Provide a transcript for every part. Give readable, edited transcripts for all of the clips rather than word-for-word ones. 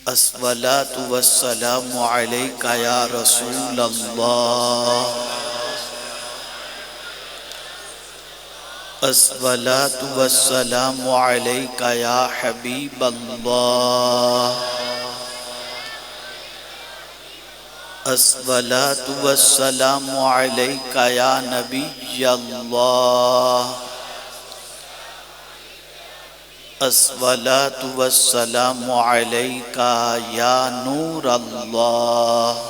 الصلاۃ والسلام علیک یا رسول اللہ، الصلاۃ والسلام علیک یا حبیب اللہ، الصلاۃ والسلام علیک یا نبی اللہ، الصلاۃ والسلام علیک یا نور اللہ،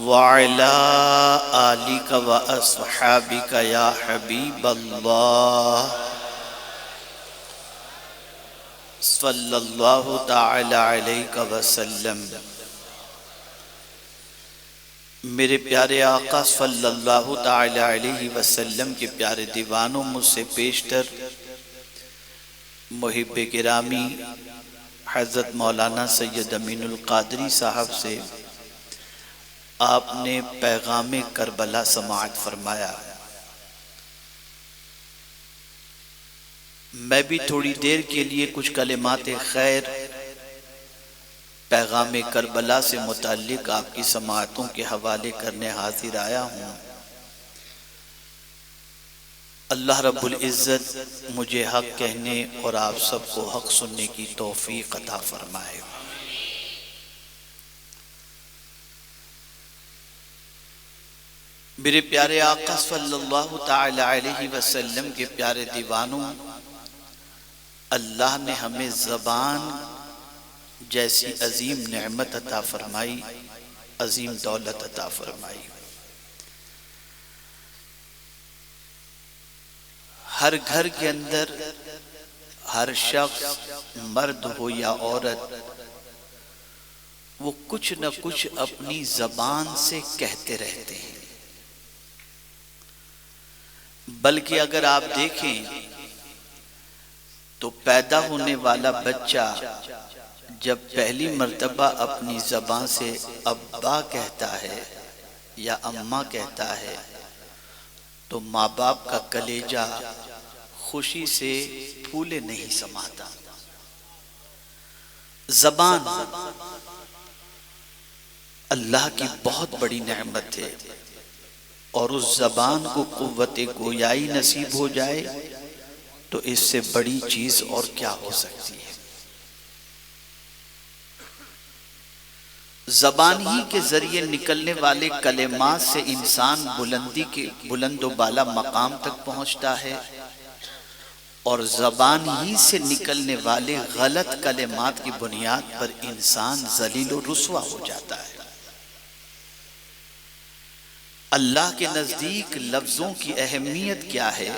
وعلی آلک و اصحابک یا حبیب اللہ، صلی اللہ تعالی علیہ وسلم۔ میرے پیارے آقا صلی اللہ تعالی علیہ وسلم کے پیارے دیوانوں، مجھ سے پیشتر محب گرامی حضرت مولانا سید امین القادری صاحب سے آپ نے پیغام کربلا سماعت فرمایا۔ میں بھی تھوڑی دیر کے لیے کچھ کلمات خیر پیغام کربلا سے متعلق آپ کی سماعتوں کے حوالے کرنے حاضر آیا ہوں۔ اللہ رب العزت مجھے حق کہنے اور آپ سب کو حق سننے کی توفیق عطا فرمائے۔ میرے پیارے آقا صلی اللہ تعالی علیہ وسلم کے پیارے دیوانوں، اللہ نے ہمیں زبان جیسی عظیم نعمت عطا فرمائی، عظیم دولت عطا فرمائی۔ ہر گھر کے اندر ہر شخص مرد ہو یا عورت، وہ کچھ نہ کچھ اپنی زبان سے کہتے رہتے ہیں۔ بلکہ اگر آپ دیکھیں تو پیدا ہونے والا بچہ جب پہلی مرتبہ اپنی زبان سے ابا کہتا ہے یا اماں کہتا ہے تو ماں باپ کا کلیجہ خوشی سے پھولے نہیں سماتا۔ زبان اللہ کی بہت بڑی نعمت ہے، اور اس زبان کو قوت گویائی نصیب ہو جائے تو اس سے بڑی چیز اور کیا ہو سکتی ہے۔ زبان ہی کے ذریعے نکلنے والے کلمات سے انسان بلند و بالا مقام تک پہنچتا ہے، اور زبان ہی سے نکلنے والے غلط کلمات کی بنیاد پر انسان ذلیل و رسوا ہو جاتا ہے۔ اللہ کے نزدیک لفظوں کی اہمیت کیا ہے؟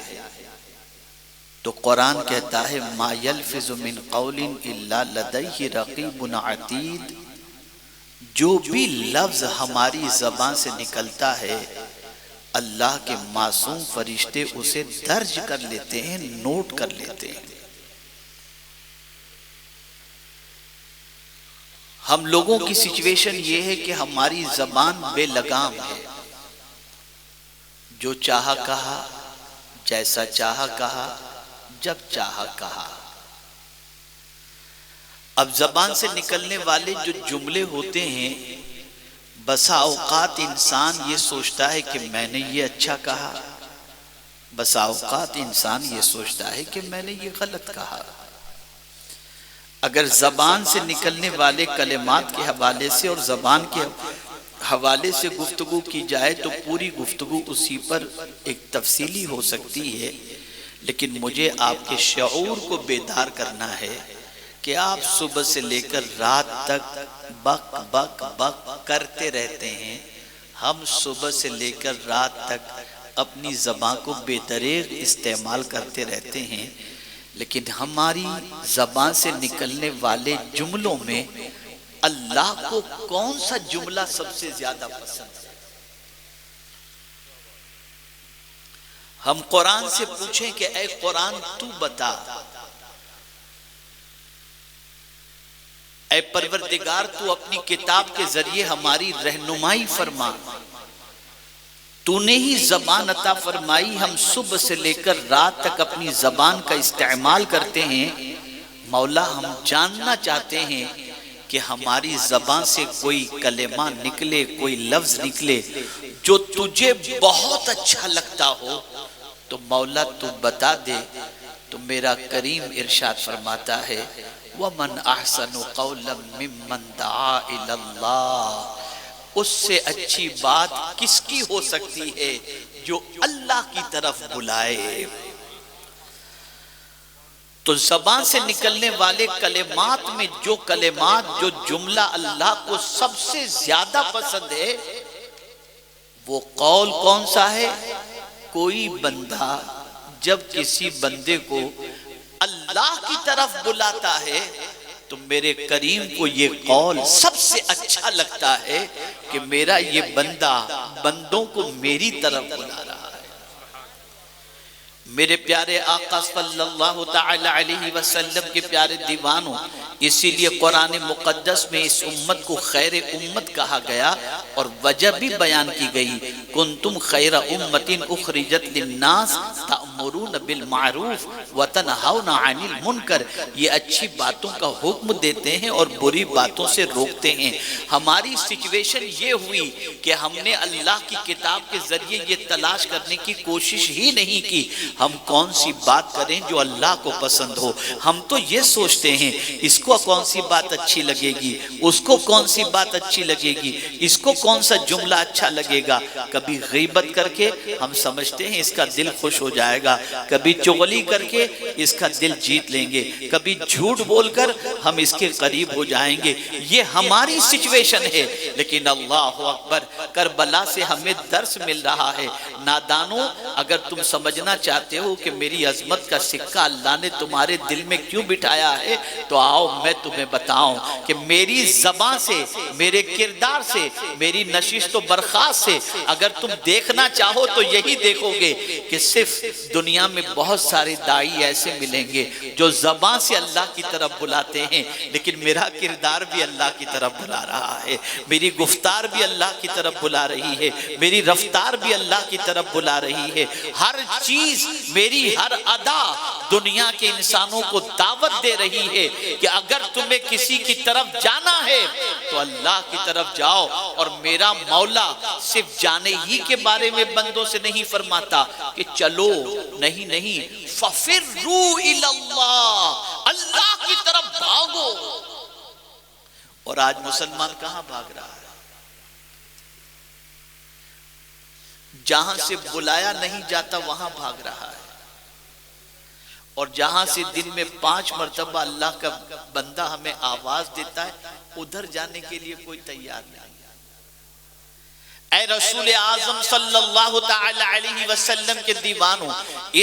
تو قرآن کہتا ہے ما یلفظ من قول الا لدیہ رقیب عتید، جو بھی لفظ ہماری زبان سے نکلتا ہے اللہ کے معصوم فرشتے اسے درج کر لیتے ہیں، نوٹ کر لیتے ہیں۔ ہم لوگوں کی سچویشن یہ ہے کہ ہماری زبان بے لگام ہے، جو چاہا کہا، جیسا چاہا کہا، جب چاہا کہا۔ اب زبان سے نکلنے والے جو جملے ہوتے ہیں، بسا اوقات انسان یہ سوچتا ہے کہ میں نے یہ اچھا کہا، بسا اوقات انسان یہ سوچتا ہے کہ میں نے یہ غلط کہا۔ اگر زبان سے نکلنے والے کلمات کے حوالے سے اور زبان کے حوالے سے گفتگو کی جائے تو پوری گفتگو اسی پر ایک تفصیلی ہو سکتی ہے، لیکن مجھے آپ کے شعور کو بیدار کرنا ہے کہ آپ صبح سے لے کر رات تک بک بک بک کرتے رہتے ہیں۔ ہم صبح سے لے کر رات تک اپنی زبان کو بے دریغ استعمال کرتے رہتے ہیں، لیکن ہماری زبان سے نکلنے والے جملوں میں اللہ کو کون سا جملہ سب سے زیادہ پسند ہے؟ ہم قرآن سے پوچھیں کہ اے قرآن تو بتا، اے پروردگار تو اپنی کتاب کے ذریعے ہماری رہنمائی فرما، تو نے ہی زبان عطا فرمائی، ہم صبح سے لے کر رات تک اپنی زبان کا استعمال کرتے ہیں، مولا ہم جاننا چاہتے ہیں کہ ہماری زبان سے کوئی کلمہ نکلے، کوئی لفظ نکلے جو تجھے بہت اچھا لگتا ہو تو مولا تو بتا دے۔ تو میرا کریم ارشاد فرماتا ہے وَمَنْ أَحْسَنُ قَوْلًا مِّمَّنْ دَعَا إِلَى اللَّهِ، اس سے اچھی بات کس کی ہو سکتی ہے جو اللہ کی طرف بلائے۔ تو زبان سے نکلنے والے کلمات میں جو کلمات، جو جملہ اللہ کو سب سے زیادہ پسند ہے وہ قول کون سا ہے؟ کوئی بندہ جب کسی بندے کو اللہ کی طرف بلاتا ہے تو میرے کریم کو یہ قول سب سے اچھا لگتا ہے کہ میرا یہ بندہ بندوں کو میری طرف بلا رہا ہے۔ میرے پیارے آقا صلی اللہ تعالی علیہ وسلم کے پیارے دیوانوں، اسی لیے قرآن مقدس میں اس امت کو خیر امت کہا گیا اور وجہ بھی بیان کی گئی، کنتم خیر امت اخرجت للناس تأمرون بالمعروف وتنہون عن المنکر، یہ اچھی باتوں کا حکم دیتے ہیں اور بری باتوں سے روکتے ہیں۔ ہماری سچویشن یہ ہوئی کہ ہم نے اللہ کی کتاب کے ذریعے یہ تلاش کرنے کی کوشش ہی نہیں کی ہم کون سی بات کریں جو اللہ کو پسند ہو۔ ہم تو یہ سوچتے ہیں اس کو کون سی بات اچھی لگے گی، اس کو کون سی بات اچھی لگے گی، اس کو کون سا جملہ اچھا لگے گا۔ کبھی غیبت کر کے ہم سمجھتے ہیں اس کا دل خوش ہو جائے گا، کبھی چغلی کر کے اس کا دل جیت لیں گے، کبھی جھوٹ بول کر ہم اس کے قریب ہو جائیں گے۔ یہ ہماری سچویشن ہے، لیکن اللہ اکبر، کربلا سے ہمیں درس مل رہا ہے۔ نادانوں، اگر تم سمجھنا چاہتے ہو کہ میری عظمت کا سکہ اللہ نے تمہارے دل میں کیوں بٹھایا ہے تو آؤ میں تمہیں بتاؤں کہ میری زبان سے، میرے کردار سے، میری نشست و برخاست سے اگر تم دیکھنا چاہو تو یہی دیکھو گے کہ صرف دنیا میں بہت سارے داعی ایسے ملیں گے جو زبان سے اللہ کی طرف بلاتے ہیں، لیکن میرا کردار بھی اللہ کی طرف بلا رہا ہے، میری گفتار بھی اللہ کی طرف بلا رہی ہے، میری رفتار بھی اللہ کی طرف بلا رہی ہے۔ ہر چیز، میری ہر ادا دنیا کے انسانوں کو دعوت دے رہی ہے کہ اگر تمہیں کسی کی طرف جانا ہے تو اللہ کی طرف جاؤ۔ اور میرا مولا صرف جانے ہی کے بارے میں بندوں سے نہیں فرماتا کہ چلو، نہیں نہیں، فَفِرُّوا إِلَى اللَّهِ، اللہ کی طرف بھاگو۔ اور آج مسلمان کہاں بھاگ رہا ہے؟ جہاں سے بلایا نہیں جاتا وہاں بھاگ رہا ہے، اور جہاں سے دن میں 5 مرتبہ اللہ کا بندہ ہمیں آواز دیتا ہے ادھر جانے کے لیے کوئی تیار نہیں۔ اے رسول اعظم صلی اللہ تعالی علیہ وسلم کے دیوانوں،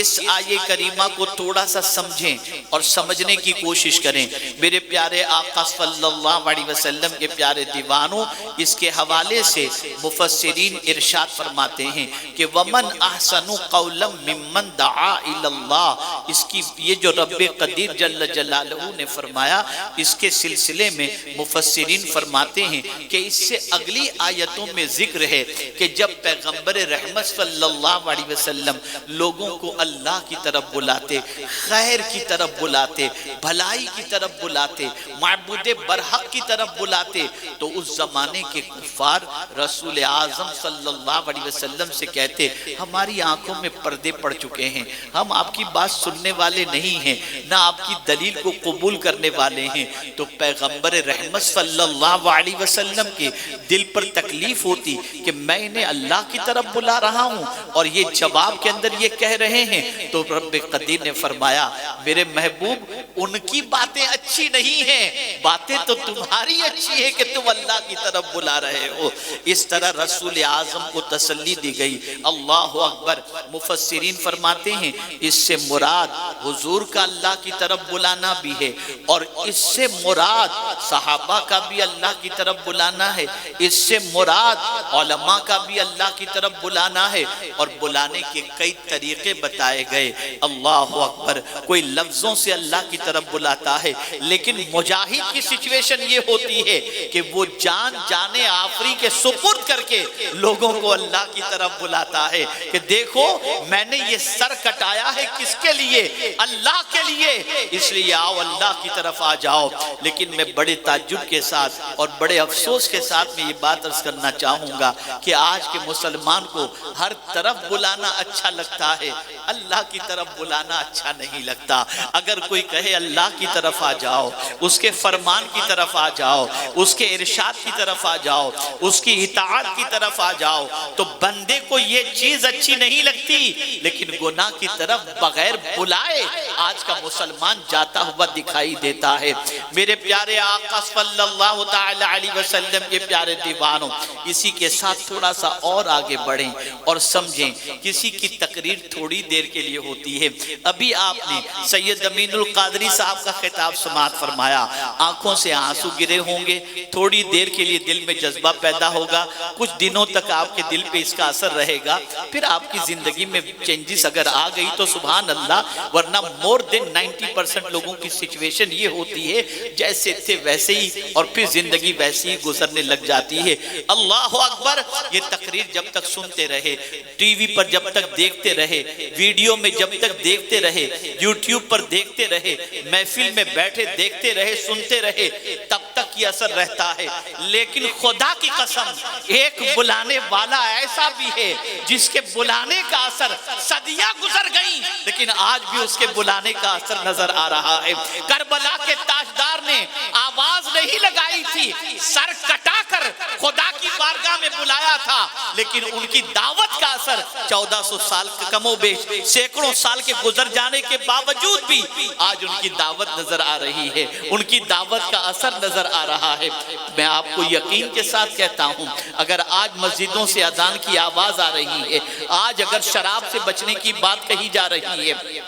اس آیے کریمہ کو تھوڑا سا سمجھیں اور سمجھنے کی کوشش کریں۔ میرے پیارے آقا صلی اللہ علیہ وسلم کے پیارے دیوانوں، اس کے حوالے سے مفسرین ارشاد فرماتے ہیں کہ وَمَنْ أَحْسَنُ قَوْلًا مِّمَّنْ دَعَا إِلَى اللَّهِ، اس کی یہ جو رب قدیر جل جلالہ نے فرمایا، اس کے سلسلے میں مفسرین فرماتے ہیں کہ اس سے اگلی آیتوں میں ذکر ہے کہ جب پیغمبر رحمت صلی اللہ علیہ وسلم لوگوں کو اللہ کی طرف بلاتے، خیر کی طرف بلاتے، بھلائی کی طرف بلاتے، معبود برحق کی طرف بلاتے، تو اس زمانے کے کفار رسول اعظم صلی اللہ علیہ وسلم سے کہتے ہماری آنکھوں میں پردے پڑ چکے ہیں، ہم آپ کی بات سننے والے نہیں ہیں، نہ آپ کی دلیل کو قبول کرنے والے ہیں۔ تو پیغمبر رحمت صلی اللہ علیہ وسلم کے دل پر تکلیف ہوتی کہ میں انہیں اللہ کی طرف بلا رہا ہوں اور یہ جواب کے اندر یہ کہہ رہے ہیں۔ تو رب قدیر نے فرمایا میرے محبوب ان کی باتیں اچھی نہیں ہیں، باتیں تو تمہاری اچھی ہے کہ تم اللہ کی طرف بلا رہے ہو۔ اس طرح رسول اعظم کو تسلی دی گئی۔ اللہ اکبر، مفسرین فرماتے ہیں اس سے مراد حضور کا اللہ کی طرف بلانا بھی ہے، اور اس سے مراد صحابہ کا بھی اللہ کی طرف بلانا ہے، اس سے مراد علماء کا بھی اللہ کی طرف بلانا ہے، اور بلانے کے کئی طریقے بتائے گئے۔ اللہ اکبر، کوئی لفظوں سے اللہ کی طرف بلاتا ہے، لیکن مجاہد کی سچویشن یہ ہوتی ہے کہ وہ جان جانے آفری کے سپرد کر کے لوگوں کو اللہ کی طرف بلاتا ہے کہ دیکھو میں نے یہ سر کٹایا ہے کس کے لیے؟ اللہ کے لیے، اس لیے آؤ اللہ کی طرف آ جاؤ۔ لیکن میں بڑے تعجب کے ساتھ اور بڑے افسوس کے ساتھ میں یہ بات عرض کرنا چاہوں گا کہ آج کے مسلمان کو ہر طرف بلانا اچھا لگتا ہے، اللہ کی طرف بلانا اچھا نہیں لگتا۔ اگر کوئی کہے اللہ کی طرف آ جاؤ، اس کے فرمان کی طرف آ جاؤ، اس کے ارشاد کی طرف آ جاؤ، اس کی اطاعت کی طرف آ جاؤ، تو بندے کو یہ چیز اچھی نہیں لگتی، لیکن گناہ کی طرف بغیر بلائے آج کا مسلمان جاتا ہوا دکھائی دیتا ہے۔ میرے پیارے آقا صلی اللہ تعالی علیہ وسلم کے پیارے دیوانوں، اسی کے ساتھ تھوڑا سا اور آگے بڑھیں اور سمجھیں، کسی کی تقریر تھوڑی دیر کے لیے ہوتی ہے۔ ابھی آپ نے سید امین القادری صاحب کا خطاب سماعت فرمایا، آنکھوں سے آنسو گرے ہوں گے، تھوڑی دیر کے لیے دل میں جذبہ پیدا ہوگا، کچھ دنوں تک آپ کے دل پہ اس کا اثر رہے گا، پھر آپ کی زندگی میں چینجز اگر آ گئی تو سبحان اللہ، ورنہ مور دن 90% لوگوں کی سچویشن یہ ہوتی ہے جیسے تھے ویسے ہی، اور پھر زندگی ویسے ہی گزرنے لگ جاتی ہے۔ اللہ اکبر! یہ تقریر جب تک سنتے رہے، ٹی وی پر جب تک دیکھتے رہے، ویڈیو میں جب تک دیکھتے رہے، یوٹیوب پر دیکھتے رہے، محفل میں بیٹھے دیکھتے رہے، سنتے رہے، تب تک یہ اثر رہتا ہے۔ لیکن خدا کی قسم ایک بلانے والا ایسا بھی ہے جس کے بلانے کا اثر صدیاں گزر گئیں، لیکن آج بھی اس کے بلانے کا اثر نظر آ رہا ہے۔ کربلا کے تاجدار نے آواز نہیں لگائی تھی، سر کٹا کر خدا کی بارگاہ میں بلایا تھا، لیکن ان کی دعوت کا اثر 1400 سال کم و بیش سینکڑوں سال کے گزر جانے کے باوجود بھی آج ان کی دعوت نظر آ رہی ہے، ان کی دعوت کا اثر نظر آ رہا ہے۔ میں آپ کو یقین کے ساتھ کہتا ہوں، اگر آج مسجدوں سے اذان کی آواز آ رہی ہے، آج اگر شراب سے بچنے کی بات کہی جا رہی ہے،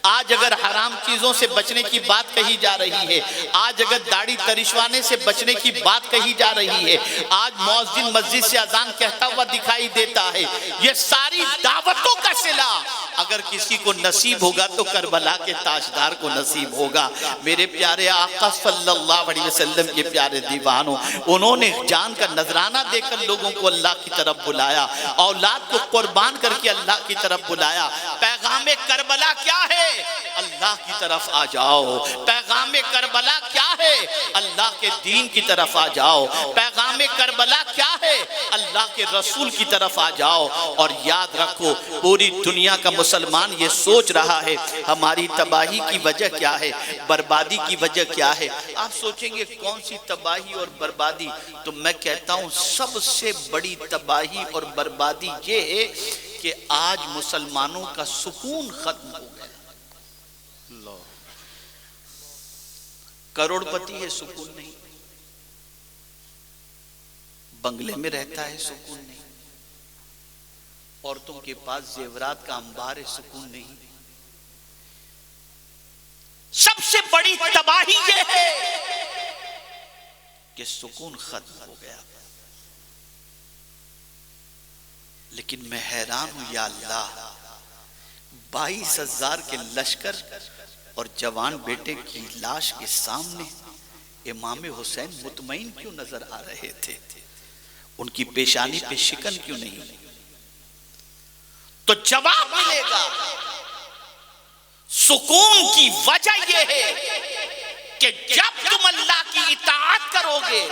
آج اگر حرام چیزوں سے بچنے کی بات کہی جا رہی ہے، آج اگر داڑھی ترشوانے سے بچنے کی بات کہی جا رہی ہے، آج مؤذن مسجد سے اذان کہتا ہوا دکھائی دیتا ہے، یہ ساری دعوتوں کا صلہ اگر کسی کو نصیب ہوگا تو کربلا کے تاجدار کو نصیب ہوگا۔ میرے پیارے آقا صلی اللہ علیہ وسلم کے پیارے دیوانوں، انہوں نے جان کا نذرانہ دے کر لوگوں کو اللہ کی طرف بلایا، اولاد کو قربان کر کے اللہ کی طرف بلایا۔ پیغام کربلا کیا ہے؟ اللہ کی طرف آ جاؤ۔ پیغام کربلا کیا ہے؟ اللہ کے دین کی طرف آ جاؤ۔ پیغام کربلا کیا ہے؟ اللہ کے رسول کی طرف آ جاؤ۔ اور یاد رکھو، پوری دنیا کا مسلمان یہ سوچ رہا ہے ہماری تباہی کی وجہ کیا ہے، بربادی کی وجہ کیا ہے۔ آپ سوچیں گے کون سی تباہی اور بربادی؟ تو میں کہتا ہوں سب سے بڑی تباہی اور بربادی یہ ہے کہ آج مسلمانوں کا سکون ختم ہو گیا۔ کروڑ پتی ہے، سکون نہیں، بنگلے میں رہتا ہے، سکون نہیں، عورتوں کے پاس زیورات کا انبار ہے، سکون نہیں۔ سب سے بڑی تباہی یہ ہے کہ سکون ختم ہو گیا۔ لیکن میں حیران ہوں یا اللہ، 22,000 کے لشکر اور جوان بیٹے کی لاش کے سامنے امام حسین مطمئن کیوں نظر آ رہے تھے؟ ان کی پیشانی پہ شکن کیوں نہیں؟ تو جواب ملے گا، سکون کی وجہ یہ ہے کہ جب تم اللہ کی اطاعت کرو گے،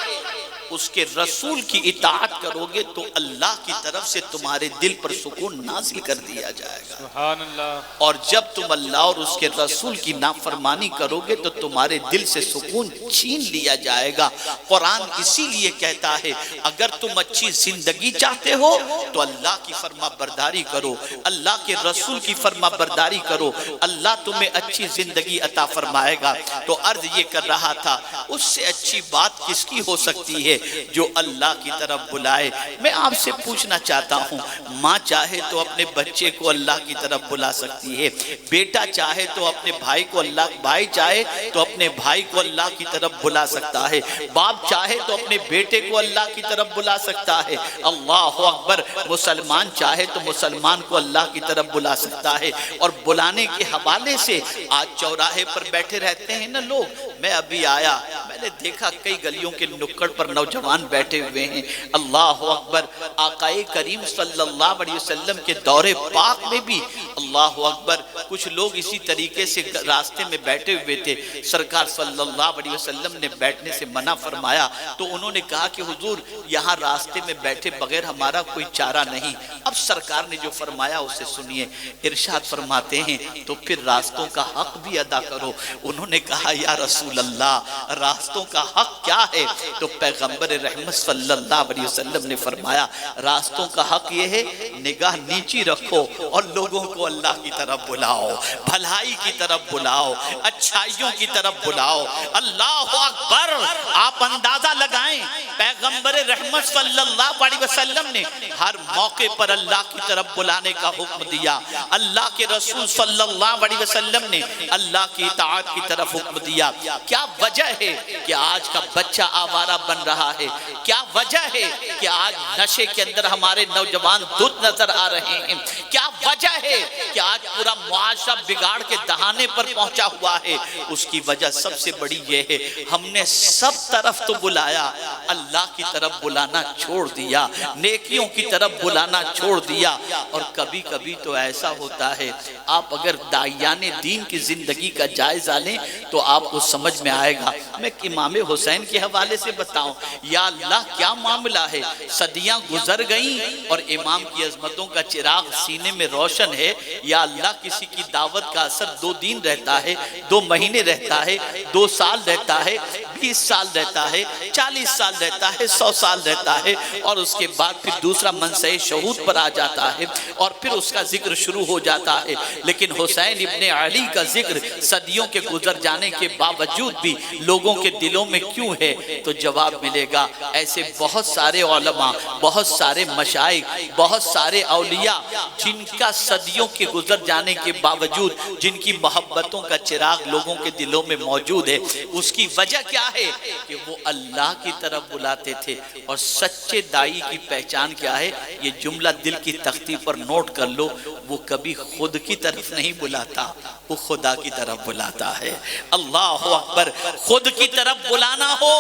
اس کے رسول کی اطاعت کرو گے، تو اللہ کی طرف سے تمہارے دل پر سکون نازل کر دیا جائے گا۔ سبحان اللہ۔ اور جب تم اللہ اور اس کے رسول کی نافرمانی کرو گے تو تمہارے دل سے سکون چھین لیا جائے گا۔ قرآن اسی لیے کہتا ہے اگر تم اچھی زندگی چاہتے ہو تو اللہ کی فرما برداری کرو، اللہ کے رسول کی فرما برداری کرو، اللہ تمہیں اچھی زندگی عطا فرمائے گا۔ تو عرض یہ کر رہا تھا، اس سے اچھی بات کس کی ہو سکتی ہے جو اللہ کی طرف بلائے۔ میں آپ سے پوچھنا چاہتا ہوں، ماں چاہے تو اپنے بچے کو اللہ کی طرف بلا سکتی ہے، بیٹا چاہے تو اپنے بھائی کو بھائی چاہے تو اپنے بھائی کو اللہ کی طرف بلا سکتا ہے، باپ چاہے تو اپنے بیٹے کو اللہ کی طرف بلا سکتا ہے۔ اللہ اکبر، مسلمان چاہے تو مسلمان کو اللہ کی طرف بلا سکتا ہے۔ اور بلانے کے حوالے سے آج چوراہے پر بیٹھے رہتے ہیں نا لوگ، میں ابھی آیا، میں نے دیکھا کئی گلیوں کے نکڑ پر نوجوان بیٹھے ہوئے ہیں۔ اللہ اکبر، آقا کریم صلی اللہ علیہ وسلم کے دور پاک میں بھی اللہ اکبر کچھ لوگ اسی طریقے سے راستے میں بیٹھے ہوئے تھے، سرکار صلی اللہ علیہ وسلم نے بیٹھنے سے منع فرمایا تو انہوں نے کہا کہ حضور یہاں راستے میں بیٹھے بغیر ہمارا کوئی چارہ نہیں۔ اب سرکار نے جو فرمایا اسے سنیے، ارشاد فرماتے ہیں تو پھر راستوں کا حق بھی ادا کرو۔ انہوں نے کہا یا رسول اللہ راستوں کا حق کیا ہے؟ تو پیغمبر رحمت صلی اللہ علیہ وسلم نے فرمایا راستوں کا حق یہ ہے نگاہ نیچی رکھو اور لوگوں کو اللہ کی طرف بلاؤ، بھلائی کی طرف بلاؤ، اچھائیوں کی طرف بلاؤ۔ اللہ اکبر، آپ اندازہ لگائیں پیغمبر رحمت صلی اللہ علیہ وسلم نے ہر موقع پر اللہ کی طرف بلانے کا حکم دیا۔ اللہ کے رسول صلی اللہ علیہ وسلم نے اللہ کی اطاعت کی طرف حکم دیا۔ کیا وجہ ہے کہ آج کا بچہ آوارہ بن رہا ہے؟ کیا وجہ ہے کہ آج نشے کے اندر ہمارے نوجوان دھت نظر آ رہے ہیں؟ کیا وجہ ہے کہ آج پورا معاشرہ بگاڑ کے دہانے پر پہنچا ہوا ہے؟ اس کی وجہ سب سے بڑی یہ ہے ہم نے سب طرف تو بلایا، اللہ کی طرف بلانا چھوڑ دیا، نیکیوں کی طرف بلانا چھوڑ دیا۔ اور کبھی کبھی تو ایسا ہوتا ہے، آپ اگر داعیان دین کی زندگی کا جائزہ لیں تو آپ کو سمجھ میں آئے گا۔ میں امام حسین کے حوالے سے بتاؤں، یا اللہ کیا معاملہ ہے، صدیاں گزر گئیں اور امام کی عظمتوں کا چراغ سینے میں روشن ہے۔ یا اللہ کسی کی دعوت کا اثر 2 دن رہتا ہے، 2 مہینے رہتا ہے، 2 سال رہتا ہے، 20 سال رہتا ہے، 40 سال رہتا ہے، 100 سال رہتا ہے، اور اس کے بعد پھر دوسرا منصہ شہود پر آ جاتا ہے اور پھر اس کا ذکر شروع ہو جاتا ہے۔ لیکن حسین ابن علی کا ذکر صدیوں کے گزر جانے کے باوجود بھی لوگوں کے دلوں میں کیوں ہے؟ تو جواب ملے گا ایسے بہت سارے علماء، بہت سارے مشائخ، بہت سارے اولیاء جن کا صدیوں کے گزر جانے کے باوجود جن کی محبتوں کا چراغ لوگوں کے دلوں میں موجود ہے۔ اس کی وجہ کیا ہے کہ وہ اللہ کی طرف بلاتے تھے۔ اور سچے دائی کی پہچان کیا ہے؟ یہ جملہ دل کی تختی پر نوٹ کر لو، وہ کبھی خود کی طرف نہیں بلاتا، وہ خدا کی طرف بلاتا ہے۔ اللہ اکبر، خود کی طرف بلانا ہو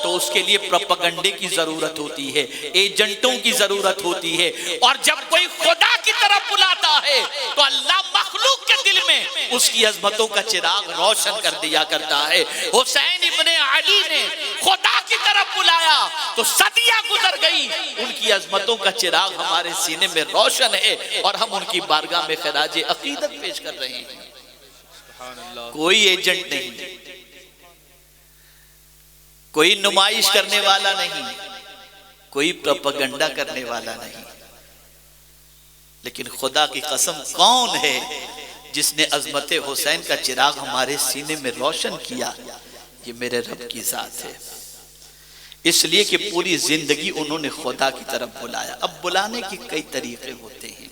تو اس کے لیے پروپیگنڈے کی ضرورت ہوتی ہے، ایجنٹوں کی ضرورت ہوتی ہے۔ اور جب کوئی خدا کی طرف بلاتا ہے تو اللہ مخلوق کے دل میں اس کی عظمتوں کا چراغ روشن کر دیا کرتا ہے۔ حسین ابن علی نے خدا کی طرف بلایا تو صدیاں گزر گئی، ان کی عظمتوں کا چراغ ہمارے سینے میں روشن ہے اور ہم ان کی بارگاہ میں خراج عقیدت پیش کر رہے ہیں۔ کوئی ایجنٹ نہیں، کوئی نمائش کرنے والا نہیں، کوئی پروپیگنڈا کرنے والا نہیں، لیکن خدا کی قسم کون ہے جس نے عظمت حسین کا چراغ ہمارے سینے میں روشن کیا؟ یہ میرے رب کی ذات ہے۔ اس لیے کہ پوری زندگی انہوں نے خدا کی طرف بلایا۔ اب بلانے کی کئی طریقے ہوتے ہیں،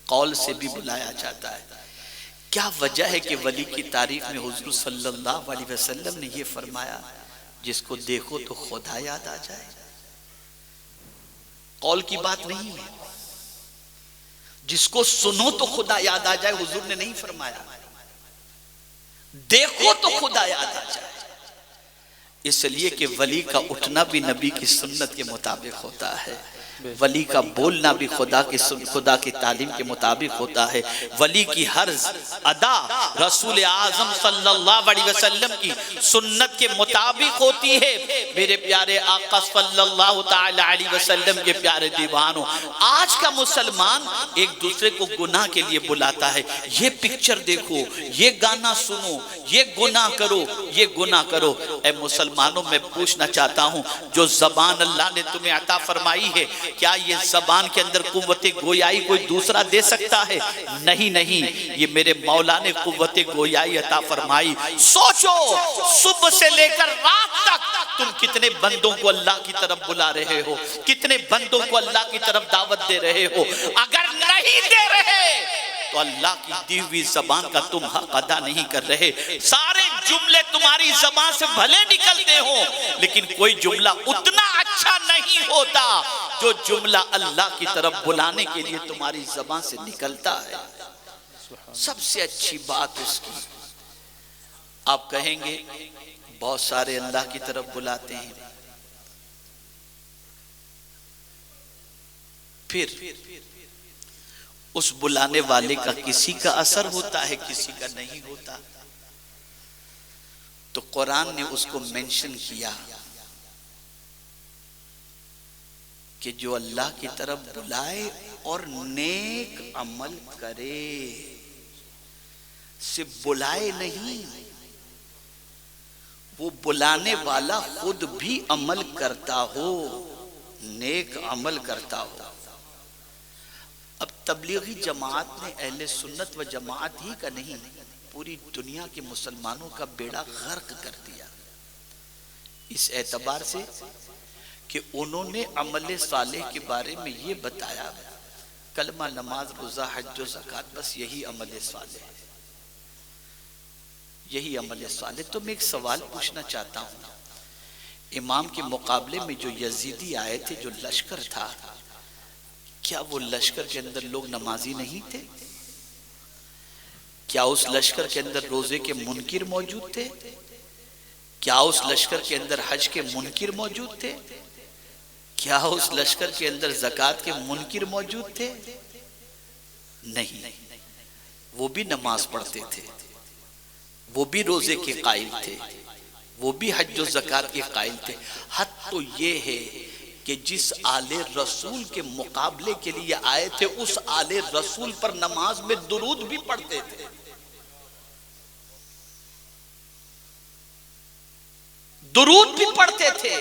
قول سے بھی بلایا جاتا ہے۔ کیا وجہ ہے کہ ولی کی تعریف میں حضور صلی اللہ علیہ وسلم نے یہ فرمایا جس کو دیکھو تو خدا یاد آ جائے؟ قول کی بات نہیں ہے، جس کو سنو تو خدا یاد آ جائے حضور نے نہیں فرمایا، دیکھو تو خدا یاد آ جائے۔ اس لیے کہ ولی کا اٹھنا بھی نبی کی سنت کے مطابق ہوتا ہے، ولی کا بولنا بھی خدا کی تعلیم کے مطابق ہوتا ہے، ولی کی ہر ادا رسول اعظم صلی اللہ علیہ وسلم کی سنت کے مطابق ہوتی ہے۔ میرے پیارے آقا صلی اللہ تعالی علیہ وسلم کے پیارے دیوانوں، آج کا مسلمان ایک دوسرے کو گناہ کے لیے بلاتا ہے، یہ پکچر دیکھو، یہ گانا سنو، یہ گناہ کرو، یہ گناہ کرو۔ اے مسلمانوں، میں پوچھنا چاہتا ہوں، جو زبان اللہ نے تمہیں عطا فرمائی ہے، کیا یہ زبان کے اندر قوت گویائی کوئی دوسرا دے سکتا ہے؟ نہیں نہیں، یہ میرے مولا نے قوت گویائی عطا فرمائی۔ سوچو، صبح سے لے کر رات تک تم کتنے بندوں کو اللہ کی طرف بلا رہے ہو، کتنے بندوں کو اللہ کی طرف دعوت دے رہے ہو؟ اگر نہیں دے رہے تو اللہ کی دی ہوئی زبان کا تم حق ادا نہیں کر رہے۔ سارے جملے تمہاری زبان سے بھلے نکلتے ہوں، لیکن کوئی جملہ اتنا اچھا نہیں ہوتا جو جملہ اللہ کی طرف بلانے کے لیے تمہاری زبان سے نکلتا ہے۔ سب سے اچھی بات اس کی، آپ کہیں گے بہت سارے اللہ کی طرف بلاتے ہیں، پھر اس بلانے والے کا کسی کا اثر ہوتا ہے، کسی کا نہیں ہوتا۔ تو قرآن نے اس کو منشن کیا کہ جو اللہ کی طرف بلائے اور نیک عمل کرے، صرف بلائے نہیں، وہ بلانے والا خود بھی عمل کرتا ہو، نیک عمل کرتا ہو۔ اب تبلیغی جماعت نے اہل سنت و جماعت ہی کا نہیں، پوری دنیا کے مسلمانوں کا بیڑا غرق کر دیا، اس اعتبار سے کہ انہوں نے عمل صالح کے بارے میں یہ بتایا کلمہ، نماز، روزہ، حج و زکوٰۃ، بس یہی عمل صالح ہے، یہی عمل صالح۔ تو میں ایک سوال پوچھنا چاہتا ہوں، امام کے مقابلے میں جو یزیدی آئے تھے، جو لشکر تھا، کیا وہ لشکر کے اندر لوگ نمازی نہیں تھے؟ کیا اس لشکر کے اندر روزے کے منکر موجود تھے؟ کیا اس لشکر کے اندر حج کے منکر موجود تھے؟ کیا اس لشکر کے اندر زکوٰۃ کے منکر موجود تھے؟ نہیں، وہ بھی نماز پڑھتے تھے، وہ بھی روزے کے قائل تھے، وہ بھی حج و زکوٰۃ کے قائل تھے۔ حد تو یہ ہے کہ جس آل رسول کے مقابلے کے لیے آئے تھے، اس آل رسول پر نماز میں درود بھی پڑھتے تھے، درود بھی پڑھتے تھے،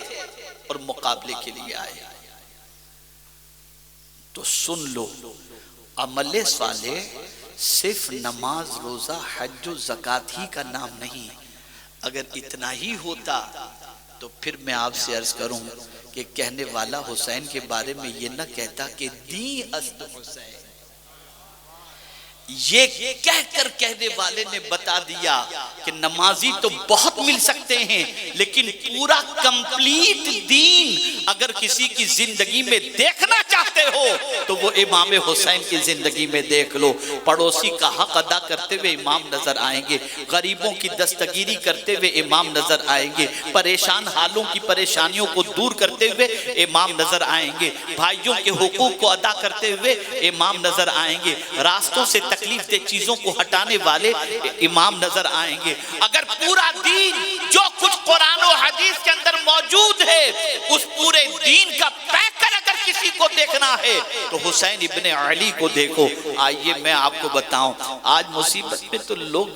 اور مقابلے کے لیے آئے۔ تو سن لو، عمل صالح صرف نماز، روزہ، حج و زکوٰۃ ہی کا نام نہیں۔ اگر اتنا ہی ہوتا تو پھر میں آپ سے عرض کروں کہ کہنے والا حسین کے بارے میں یہ نہ کہتا کہ دین است حسین، یہ کہہ کر کہنے والے نے بتا دیا کہ نمازی تو بہت مل سکتے ہیں، لیکن پورا کمپلیٹ دین اگر کسی کی زندگی میں دیکھنا چاہتے ہو تو وہ امام حسین کی زندگی میں دیکھ لو۔ پڑوسی کا حق ادا کرتے ہوئے امام نظر آئیں گے، غریبوں کی دستگیری کرتے ہوئے امام نظر آئیں گے، پریشان حالوں کی پریشانیوں کو دور کرتے ہوئے امام نظر آئیں گے، بھائیوں کے حقوق کو ادا کرتے ہوئے امام نظر آئیں گے، راستوں سے تکلیف دہ چیزوں کو ہٹانے والے امام نظر آئیں گے۔ اگر پورا دین جو کچھ قرآن و حدیث کے اندر موجود ہے، اس پورے دین کا پیکر اگر کسی کو دیکھنا ہے تو حسین ابن علی کو دیکھو۔ آئیے میں آپ کو بتاؤں، آج مصیبت میں تو لوگ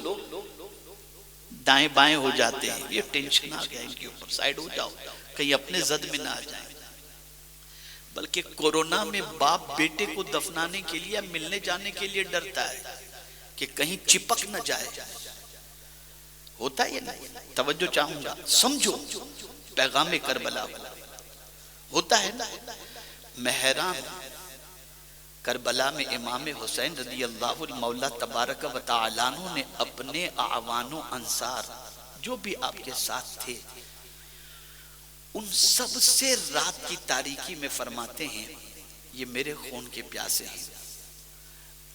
دائیں بائیں ہو جاتے ہیں، یہ ٹینشن آ گیا ان کے اوپر، سائیڈ ہو جاؤ کہیں اپنے زد میں نہ آ جائیں۔ بلکہ کورونا میں باپ بیٹے کو دفنانے کے لیے، ملنے جانے کے لیے ڈرتا ہے کہ کہیں چپک نہ جائے۔ ہوتا ہے نا، توجہ چاہوں گا، سمجھو پیغام کربلا ہوتا ہے نا۔ میں حیران، کربلا میں امام حسین رضی اللہ المولا تبارک و تعالیٰ عنہ نے اپنے اعوان و انصار جو بھی آپ کے ساتھ تھے، ان سب سے رات کی تاریکی میں فرماتے ہیں، یہ میرے خون کے پیاسے ہیں،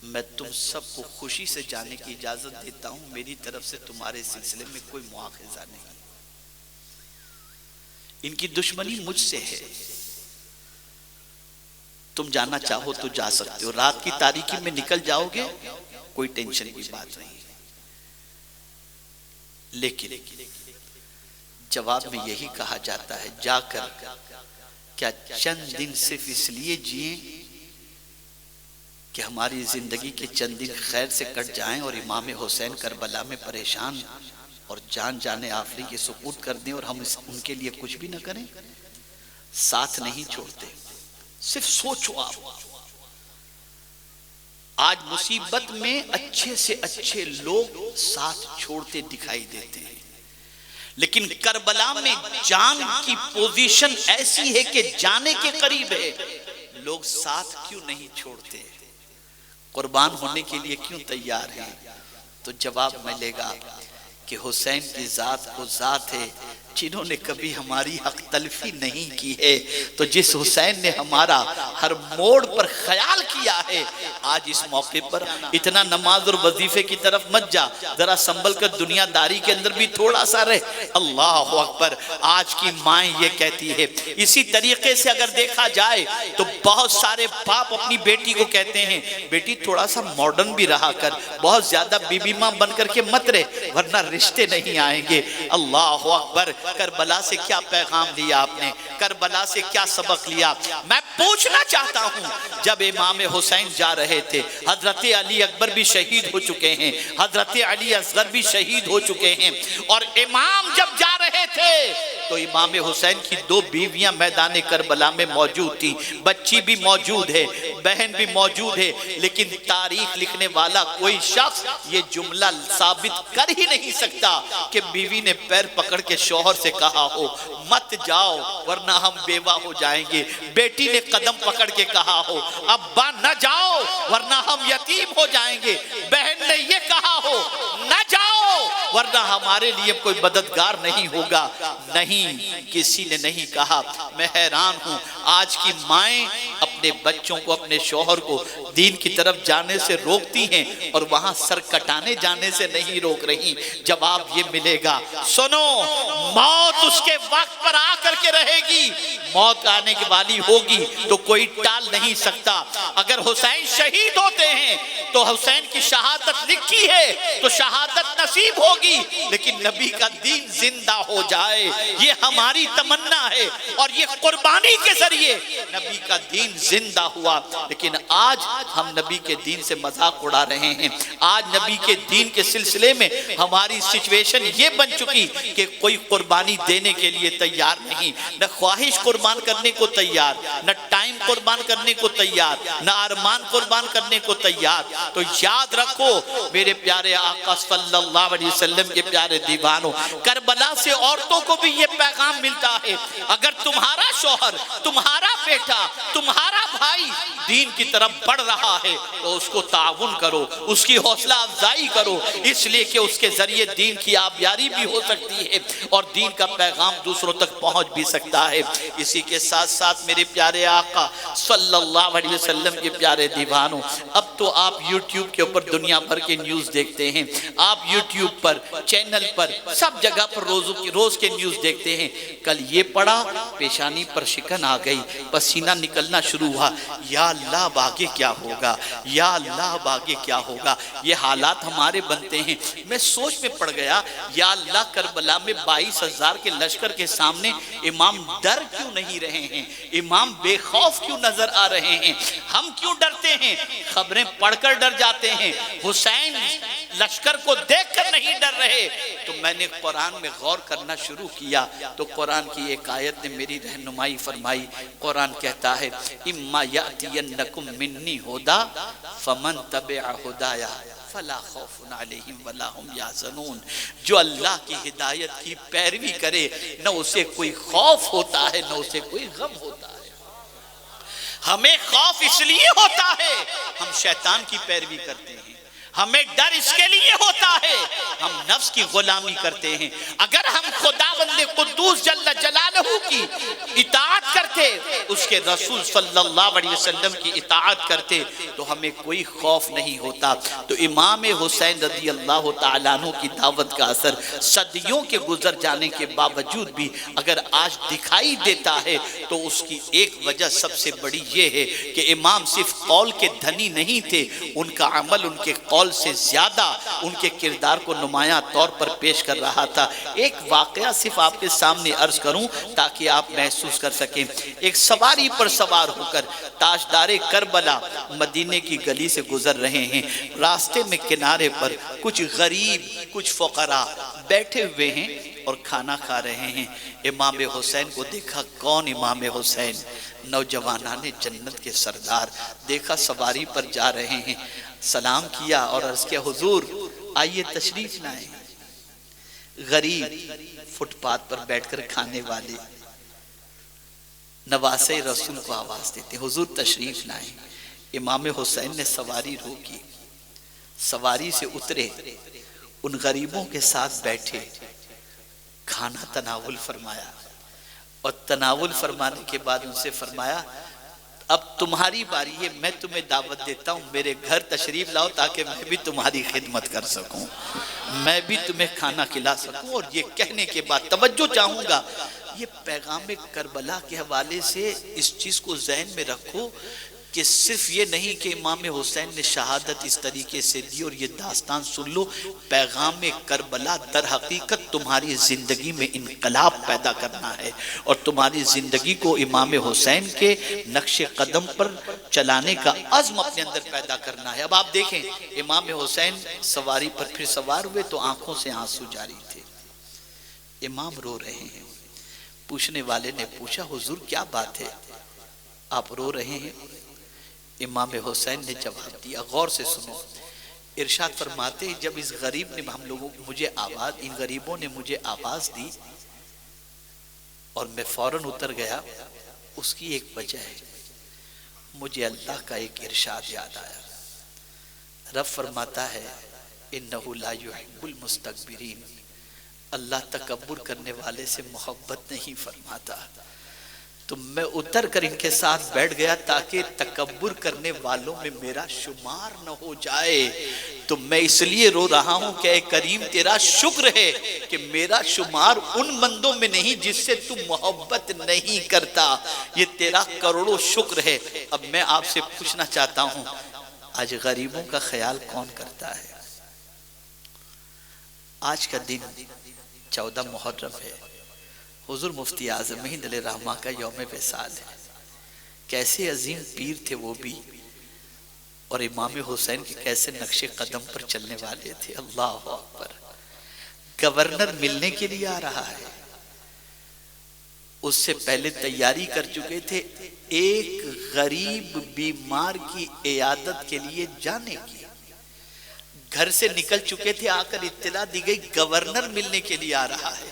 میں تم سب کو خوشی سے جانے کی اجازت دیتا ہوں، میری طرف سے تمہارے سلسلے میں کوئی مواخذہ نہیں۔ ان کی دشمنی مجھ سے ہے، تم جانا چاہو تو جا سکتے ہو، رات کی تاریکی میں نکل جاؤ گے، کوئی ٹینشن کی بات نہیں۔ لیکن جواب میں یہی کہا جاتا ہے، جا کر کیا چند دن صرف اس لیے جئیں کہ ہماری زندگی کے چند دن خیر سے کٹ جائیں اور امام حسین کربلا میں پریشان اور جان جانے آفری کے سقوط کر دیں اور ہم ان کے لیے کچھ بھی نہ کریں؟ ساتھ نہیں چھوڑتے۔ صرف سوچو، آپ آج مصیبت میں اچھے سے اچھے لوگ ساتھ چھوڑتے دکھائی دیتے ہیں، لیکن کربلا میں جان کی پوزیشن ایسی ہے کہ جانے کے قریب ہے، لوگ ساتھ کیوں نہیں چھوڑتے؟ قربان ہونے کے لیے کیوں تیار ہیں؟ تو جواب ملے گا کہ حسین کی ذات وہ ذات ہے جنہوں نے کبھی ہماری حق تلفی نہیں کی ہے۔ تو جس حسین نے ہمارا ہر موڑ پر خیال کیا ہے، آج اس موقع پر اتنا نماز اور وظیفے کی طرف مت جا، ذرا سنبھل کر دنیا داری کے اندر بھی تھوڑا سا رہ۔ اللہ اکبر، آج کی مائیں یہ کہتی ہے۔ اسی طریقے سے اگر دیکھا جائے تو بہت سارے باپ اپنی بیٹی کو کہتے ہیں بیٹی تھوڑا سا ماڈرن بھی رہا کر، بہت زیادہ بی بی ماں بن کر کے مت رہے ورنہ رشتے نہیں آئیں گے۔ اللہ اکبر، کربلا سے کیا پیغام لیا آپ نے؟ کربلا سے کیا سبق لیا؟ میں پوچھنا چاہتا ہوں، جب امام حسین جا رہے تھے، حضرت علی اکبر بھی شہید ہو چکے ہیں، حضرت علی اصغر بھی شہید ہو چکے ہیں، اور امام جب جا رہے تھے تو امام حسین کی 2 بیویاں میدان کربلا میں موجود تھیں، بچی بھی موجود ہے، بہن بھی موجود ہے، لیکن تاریخ لکھنے والا کوئی شخص یہ جملہ ثابت کر ہی نہیں سکتا کہ بیوی نے پیر پکڑ کے شوہر سے کہا ہو مت جاؤ ورنہ ہم بیوہ ہو جائیں گے، بیٹی نے قدم پکڑ کے کہا ہو ابا نہ جاؤ ورنہ ہم یتیم ہو جائیں گے، بہن نے یہ کہا ہو نہ جاؤ ورنہ ہمارے لیے کوئی مددگار نہیں ہوگا۔ نہیں، کسی نے نہیں کہا۔ میں حیران ہوں، آج کی مائیں اپنے بچوں کو، اپنے شوہر کو دین کی طرف جانے سے روکتی ہیں اور وہاں سر کٹانے جانے سے نہیں روک رہی۔ جواب یہ ملے گا، سنو، موت اس کے وقت پر آ کر کے رہے گی، موت آنے کی والی ہوگی تو کوئی ٹال نہیں سکتا۔ اگر حسین شہید ہوتے ہیں تو حسین کی شہادت لکھی ہے تو شہادت نصیب ہوگی، لیکن نبی کا دین زندہ ہو جائے یہ ہماری تمنا ہے، اور یہ قربانی کے ذریعے نبی کا دین زندہ ہوا۔ لیکن آج ہم نبی کے دین سے مذاق اڑا رہے ہیں، آج نبی کے دین کے سلسلے میں ہماری سچویشن یہ بن چکی کہ کوئی قربانی دینے کے لیے تیار نہیں، نہ خواہش قربان کرنے کو تیار، نہ ٹائم قربان کرنے کو تیار، نہ ارمان قربان کرنے کو تیار۔ تو یاد رکھو میرے پیارے آقا صلی اللہ علیہ وسلم کے پیارے دیوانوں، کربلا سے عورتوں کو بھی یہ پیغام ملتا ہے، اگر تمہارا شوہر، تمہارا بیٹا، تمہارا بھائی دین کی طرف بڑھ رہا ہے تو اس کو تعاون کرو، اس کی حوصلہ افزائی کرو، اس لیے کہ اس کے ذریعے دین کی آبیاری بھی ہو سکتی ہے اور دین کا پیغام دوسروں تک پہنچ بھی سکتا ہے۔ اسی کے ساتھ ساتھ میرے پیارے آقا صلی اللہ علیہ وسلم کے پیارے دیوانوں، اب تو آپ یوٹیوب کے اوپر دنیا بھر کے نیوز دیکھتے ہیں، آپ یوٹیوب پر، چینل پر، سب جگہ پر روز کے نیوز دیکھتے ہیں۔ کل یہ پڑا، پیشانی پر شکن آ گئی، پسینہ نکلنا شروع ہوا، یا اللہ اب آگے کیا ہوگا، یا اللہ اب آگے کیا ہوگا۔ یہ حالات ہمارے بنتے ہیں۔ میں سوچ میں پڑ گیا، یا اللہ کربلا میں 22,000 کے لشکر کے سامنے امام ڈر کیوں نہیں رہے ہیں، امام بے خوف کیوں نظر آ رہے ہیں، ہم کیوں ڈرتے ہیں؟ خبریں پڑھ کر ڈر جاتے ہیں، حسین لشکر کو دیکھ کر نہیں ڈر رہے۔ تو میں نے قرآن میں غور کرنا شروع کیا تو قرآن کی ایک آیت نے میری رہنمائی فرمائی۔ قرآن کہتا ہے اما یأتینکم منی ھدی فمن تبع ھدایا فلا خوف علیہم ولا ھم یحزنون۔ جو اللہ کی ہدایت کی پیروی کرے نہ اسے کوئی خوف ہوتا ہے نہ اسے کوئی غم ہوتا ہے۔ ہمیں خوف اس لیے ہوتا ہے ہم شیطان کی پیروی کرتے ہیں، ہمیں ڈر اس کے لیے ہوتا ہے ہم نفس کی غلامی کرتے ہیں۔ اگر ہم خداوند قدوس جل جلالہ کی اطاعت کرتے، اس کے رسول صلی اللہ علیہ وسلم کی اطاعت کرتے تو ہمیں کوئی خوف نہیں ہوتا۔ تو امام حسین رضی اللہ تعالیٰ عنہ کی دعوت کا اثر صدیوں کے گزر جانے کے باوجود بھی اگر آج دکھائی دیتا ہے تو اس کی ایک وجہ سب سے بڑی یہ ہے کہ امام صرف قول کے دھنی نہیں تھے، ان کا عمل ان کے قول سے زیادہ ان کے کردار کو نمایاں طور پر پیش کر رہا تھا۔ ایک واقعہ صرف آپ کے سامنے عرض کروں تاکہ آپ محسوس کر سکیں۔ ایک سواری پر سوار ہو کر تاجدار کربلا مدینے کی گلی سے گزر رہے ہیں، راستے میں کنارے پر کچھ غریب، کچھ فقراء بیٹھے ہوئے ہیں اور کھانا کھا رہے ہیں۔ امام حسین کو دیکھا، کون امام حسین؟ نوجوانان جنت کے سردار۔ دیکھا سواری پر جا رہے ہیں، سلام کیا اور عرض کیا حضور آئیے تشریف لائیں۔ غریب فٹ پاتھ پر بیٹھ کر کھانے والے نواسے رسول کو آواز دیتے حضور تشریف لائیں. امام حسین نے سواری روکی, سواری سے اترے, ان غریبوں کے ساتھ بیٹھے, کھانا تناول فرمایا, اور تناول فرمانے کے بعد ان سے فرمایا اب تمہاری باری ہے, میں تمہیں دعوت دیتا ہوں میرے گھر تشریف لاؤ تاکہ میں بھی تمہاری خدمت کر سکوں, میں بھی تمہیں کھانا کھلا سکوں. اور یہ کہنے کے بعد توجہ چاہوں گا, یہ پیغام کربلا کے حوالے سے اس چیز کو ذہن میں رکھو کہ صرف یہ نہیں کہ امام حسین نے شہادت اس طریقے سے دی اور یہ داستان سن لو. پیغام کربلا در حقیقت تمہاری زندگی میں انقلاب پیدا کرنا ہے اور تمہاری زندگی کو امام حسین کے نقش قدم پر چلانے کا عزم اپنے اندر پیدا کرنا ہے. اب آپ دیکھیں امام حسین سواری پر پھر سوار ہوئے تو آنکھوں سے آنسو جاری تھے, امام رو رہے ہیں. پوچھنے والے نے پوچھا حضور کیا بات ہے, آپ رو رہے ہیں؟ امام حسین نے جواب دیا, غور سے سنو. ارشاد فرماتے جب اس غریب نے ہم لوگوں مجھے آواز, ان غریبوں نے مجھے آواز دی اور میں فوراً اتر گیا, اس کی ایک وجہ ہے, مجھے اللہ کا ایک ارشاد یاد آیا. رب فرماتا ہے انہ لا یحب المستکبرین, اللہ تکبر کرنے والے سے محبت نہیں فرماتا. تو میں اتر کر ان کے ساتھ بیٹھ گیا تاکہ تکبر کرنے والوں میں میرا شمار نہ ہو جائے. تو میں اس لیے رو رہا ہوں کہ اے کریم تیرا شکر ہے کہ میرا شمار ان بندوں میں نہیں جس سے تو محبت نہیں کرتا, یہ تیرا کروڑوں شکر ہے. اب میں آپ سے پوچھنا چاہتا ہوں آج غریبوں کا خیال کون کرتا ہے؟ آج کا دن 14 محرم ہے, حضور مفتی اعظم مہین علیہ رحمہ کا یوم وصال ہے. کیسے عظیم پیر تھے وہ بھی, اور امام حسین کے کیسے نقش قدم پر چلنے والے تھے. اللہ اکبر. گورنر ملنے کے لیے آ رہا ہے, اس سے پہلے تیاری کر چکے تھے ایک غریب بیمار کی عیادت کے لیے جانے کی. گھر سے نکل چکے تھے, آ کر اطلاع دی گئی گورنر ملنے کے لیے آ رہا ہے.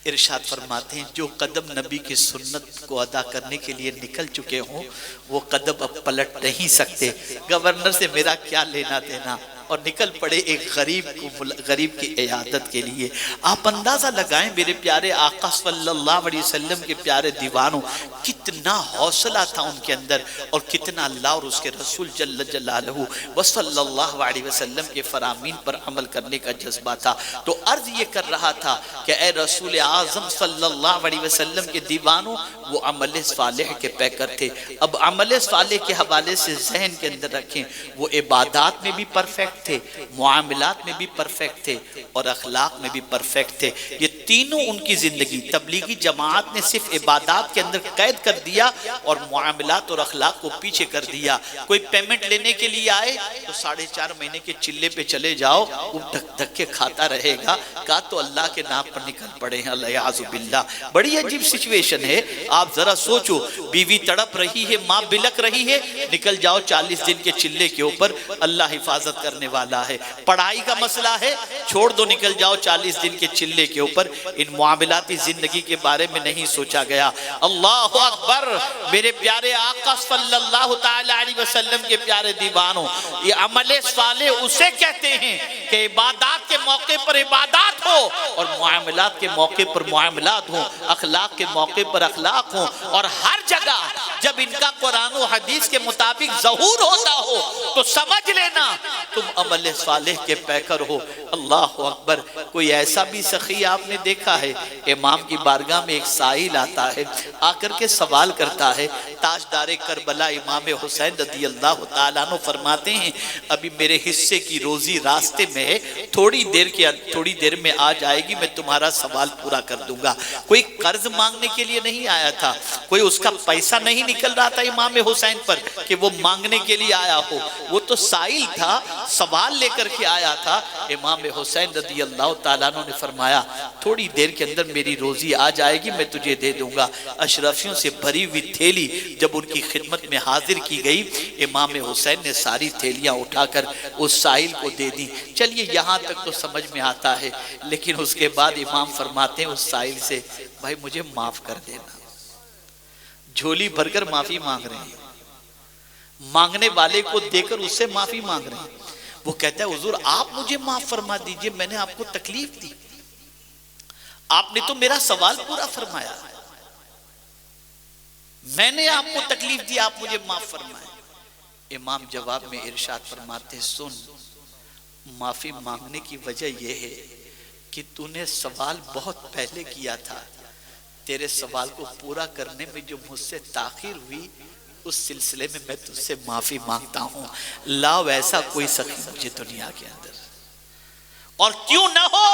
ارشاد فرماتے ہیں جو قدم نبی کی سنت کو ادا کرنے کے لیے نکل چکے ہوں وہ قدم اب پلٹ نہیں سکتے. گورنر سے میرا کیا لینا دینا, اور نکل پڑے ایک غریب کی عیادت کے لیے. آپ اندازہ لگائیں میرے پیارے آقا صلی اللہ علیہ وسلم کے پیارے دیوانوں, کتنا حوصلہ تھا ان کے اندر, اور کتنا اللہ اور اس کے رسول جل جلالہ وصلی اللہ علیہ وسلم کے فرامین پر عمل کرنے کا جذبہ تھا. تو عرض یہ کر رہا تھا کہ اے رسول اعظم صلی اللہ علیہ وسلم کے دیوانوں, وہ عمل صالح کے پیکر تھے. اب عمل صالح کے حوالے سے ذہن کے اندر رکھیں, وہ عبادات میں بھی پرفیکٹ تھے, معاملات میں بھی پرفیکٹ تھے, اور اخلاق میں بھی پرفیکٹ تھے. یہ تینوں ان کی زندگی. تبلیغی جماعت نے صرف عبادات کے اندر قید کر دیا اور معاملات اور اخلاق کو پیچھے کر دیا. کوئی پیمنٹ لینے کے لیے آئے تو 4.5 مہینے کے چلے پہ چلے جاؤ, وہ دھکے کھاتا رہے گا, کہا تو اللہ کے نام پر نکل پڑے ہیں. اللہ باللہ, بڑی عجیب سچویشن ہے. آپ ذرا سوچو, بیوی تڑپ رہی ہے, ماں بلک رہی ہے, نکل جاؤ 40 دن کے چلے کے اوپر, اللہ حفاظت کرنے والا ہے. پڑھائی کا مسئلہ ہے, چھوڑ دو, نکل جاؤ 40 دن کے چلے کے اوپر. ان معاملاتی زندگی کے بارے میں نہیں سوچا گیا. اللہ اکبر. میرے پیارے آقا صلی اللہ تعالی علیہ وسلم کے پیارے دیوانوں, یہ عمل صالح اسے کہتے ہیں کہ عبادات کے موقع پر عبادات ہو اور معاملات کے موقع پر معاملات ہوں, اخلاق کے موقع پر اخلاق ہوں, اور ہر جگہ جب ان کا قرآن و حدیث کے مطابق ظہور ہوتا ہو تو سمجھ لینا تم عمل صالح کے پیکر ہو. اللہ اکبر. کوئی ایسا بھی سخی آپ نے دیکھا ہے, امام کی بارگاہ میں ایک سائل آتا ہے, آ کر کے سوال کرتا ہے, تاجدار کربلا امام حسین رضی اللہ تعالیٰ عنہ فرماتے ہیں ابھی میرے حصے کی روزی راستے میں ہے, تھوڑی دیر میں آ جائے گی, میں تمہارا سوال پورا کر دوں گا. کوئی قرض مانگنے کے لیے نہیں آیا تھا, کوئی اس کا پیسہ نہیں نکل رہا تھا امام حسین پر کہ وہ مانگنے کے لیے آیا ہو، وہ تو سائل تھا، سوال لے کر کے آیا تھا۔ امام حسین رضی اللہ تعالیٰ عنہ نے فرمایا تھوڑی دیر کے اندر میری روزی آ جائے گی، میں تجھے دے دوں گا۔ اشرفیوں سے بھری ہوئی تھیلی جب ان کی خدمت میں حاضر کی گئی، امام حسین نے ساری تھیلیاں اٹھا کر اس سائل کو دے دی۔ چلیے یہاں تک تو سمجھ میں آتا ہے، لیکن اس کے بعد امام فرماتے ہیں اس سائل سے بھائی مجھے معاف کر دینا۔ جھولی بھر کر معافی مانگ رہے ہیں، مانگنے والے کو دے کر اس سے معافی مانگ رہے ہیں۔ وہ کہتا ہے حضور آپ مجھے معاف فرما دیجئے، میں نے آپ کو تکلیف دی، آپ نے تو میرا سوال پورا فرمایا، میں نے آپ کو تکلیف دی، آپ مجھے معاف فرمائے۔ امام جواب میں ارشاد فرماتے سن، معافی مانگنے کی وجہ یہ ہے کہ تو نے سوال بہت پہلے کیا تھا، تیرے سوال کو پورا کرنے میں جو مجھ سے تاخیر ہوئی اس سلسلے میں میں تجھ سے معافی مانگتا ہوں۔ لاؤ ایسا کوئی سخی مجھے دنیا کے اندر، اور کیوں نہ ہو۔